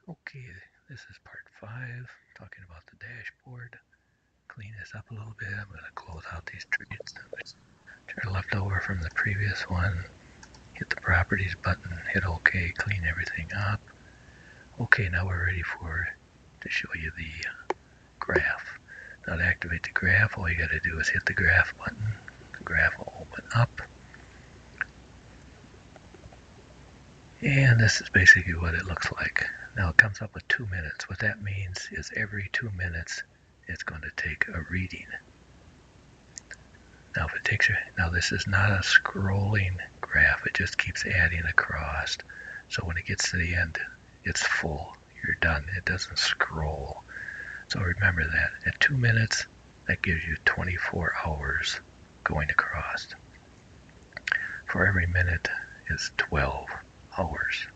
Okay, this is part 5, talking about the dashboard. Clean this up a little bit. I'm going to close out these trades that are left over from the previous one. Hit the properties button, hit OK, clean everything up. Okay, now we're ready to show you the graph. Now to activate the graph, all you got to do is hit the graph button. The graph will open up. And this is basically what it looks like. Now it comes up with 2 minutes. What that means is every 2 minutes it's going to take a reading. Now if it takes now this is not a scrolling graph, it just keeps adding across. So when it gets to the end, it's full. You're done. It doesn't scroll. So remember that. At 2 minutes, that gives you 24 hours going across. For every minute is 12 hours.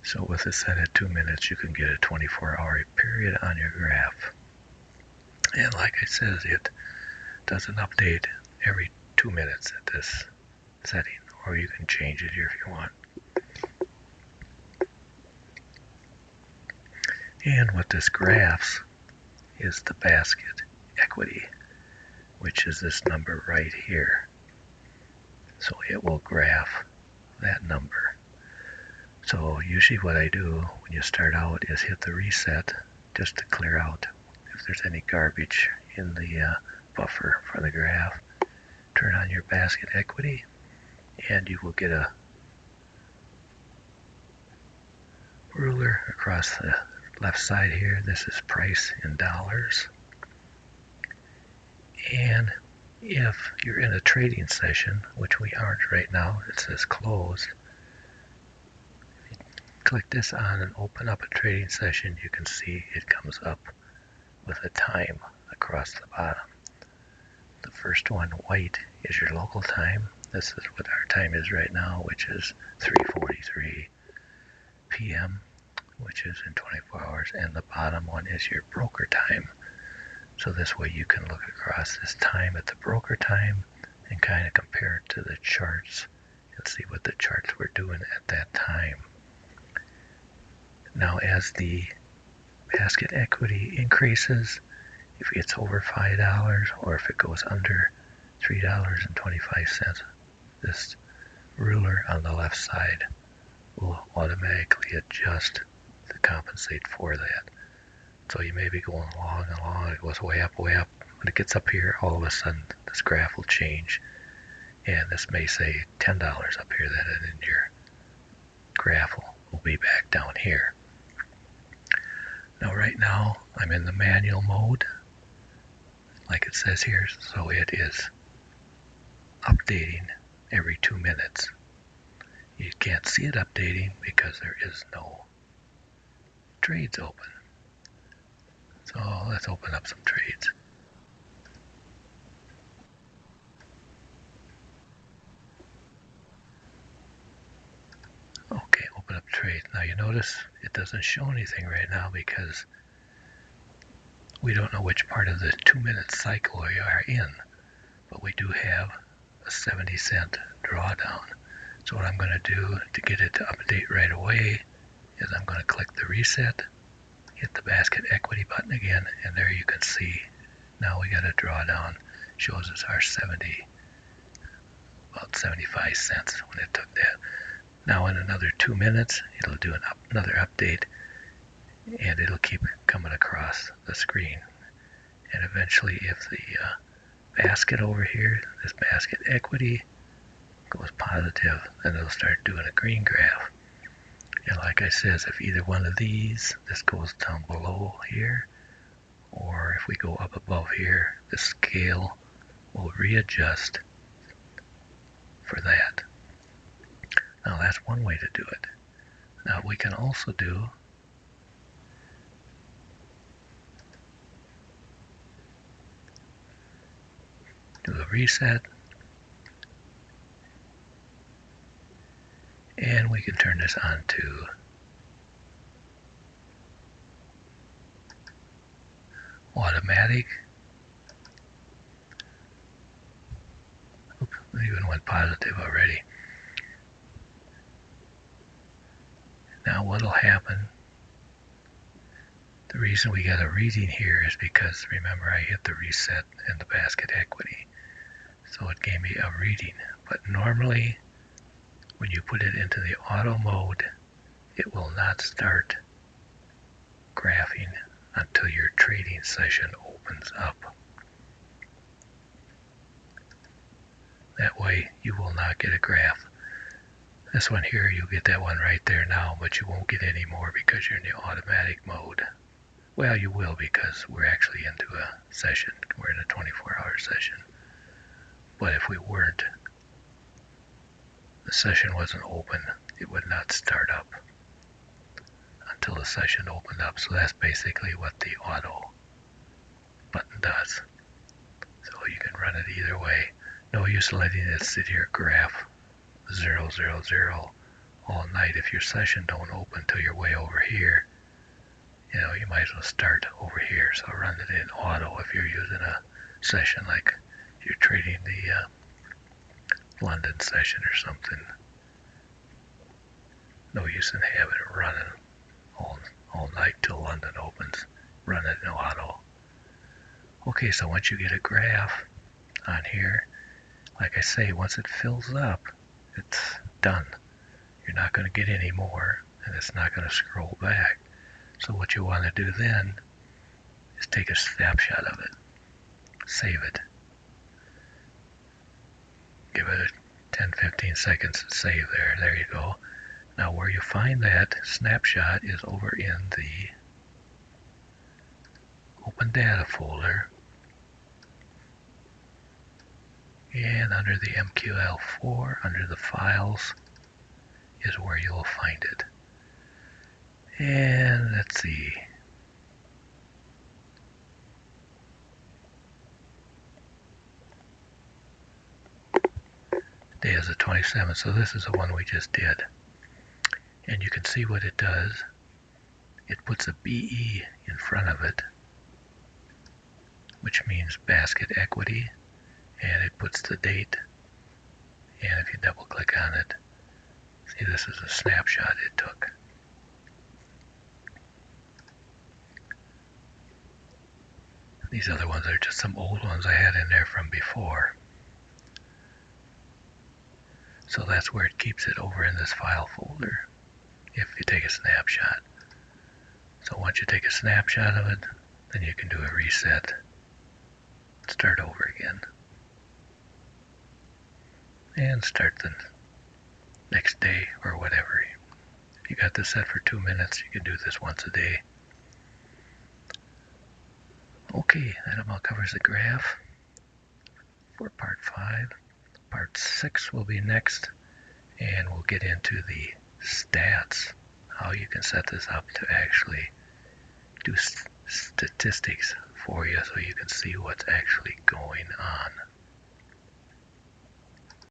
So with this set at 2 minutes, you can get a 24-hour period on your graph. And like I said, it does an update every 2 minutes at this setting, or you can change it here if you want. And what this graphs is the basket equity, which is this number right here. So it will graph that number. So usually what I do when you start out is hit the reset just to clear out if there's any garbage in the buffer for the graph. Turn on your basket equity and you will get a ruler across the left side here. This is price in dollars. And if you're in a trading session, which we aren't right now, it says closed. Click this on and open up a trading session, you can see it comes up with a time across the bottom. The first one, white, is your local time. This is what our time is right now, which is 3:43 p.m., which is in 24 hours, and the bottom one is your broker time. So this way you can look across this time at the broker time and kind of compare it to the charts and see what the charts were doing at that time. Now as the basket equity increases, if it's over $5 or if it goes under $3.25, this ruler on the left side will automatically adjust to compensate for that. So you may be going along and along, it goes way up, way up. When it gets up here, all of a sudden this graph will change, and this may say $10 up here, then your graph will be back down here. Now right now I'm in the manual mode, like it says here, so it is updating every 2 minutes. You can't see it updating because there is no trades open. So let's open up some trades. Okay, open up trade. Now you notice it doesn't show anything right now because we don't know which part of the 2 minute cycle we are in, but we do have a 70-cent drawdown. So what I'm going to do to get it to update right away is I'm going to click the reset, hit the basket equity button again, and there you can see now we got a drawdown. Shows us our about 75 cents when it took that. Now in another 2 minutes, it'll do another update, and it'll keep coming across the screen. And eventually, if the basket over here, this basket equity, goes positive, then it'll start doing a green graph. And like I says, if either one of these, this goes down below here, or if we go up above here, the scale will readjust for that. Now that's one way to do it. Now we can also do the reset, and we can turn this on to automatic. Oops, it even went positive already. Now what'll happen, the reason we got a reading here is because, remember, I hit the reset and the basket equity. So it gave me a reading. But normally, when you put it into the auto mode, it will not start graphing until your trading session opens up. That way you will not get a graph. This one here, you'll get that one right there now, but you won't get any more because you're in the automatic mode. Well, you will, because we're actually into a session. We're in a 24-hour session. But if we weren't, the session wasn't open, it would not start up until the session opened up. So that's basically what the auto button does. So you can run it either way. No use letting it sit here graph 0, 0, 0 all night. If your session don't open till you're way over here, you might as well start over here. So run it in auto if you're using a session like you're trading the London session or something. No use in having it running all night till London opens. Run it in auto. Okay, so once you get a graph on here, like I say, once it fills up, it's done. You're not going to get any more, and it's not going to scroll back. So what you want to do then is take a snapshot of it. Save it. Give it 10-15 seconds to save there. There you go. Now where you find that snapshot is over in the Open Data folder. And under the MQL4, under the Files, is where you'll find it. And let's see. Day is the 27th, so this is the one we just did. And you can see what it does. It puts a BE in front of it, which means basket equity, and it puts the date. And if you double click on it, see, this is a snapshot it took. These other ones are just some old ones I had in there from before. So that's where it keeps it, over in this file folder, if you take a snapshot. So once you take a snapshot of it, then you can do a reset, start over again, and start the next day or whatever. If you got this set for 2 minutes, you can do this once a day. Okay, that about covers the graph for part 5. Part 6 will be next, and we'll get into the stats, how you can set this up to actually do statistics for you so you can see what's actually going on.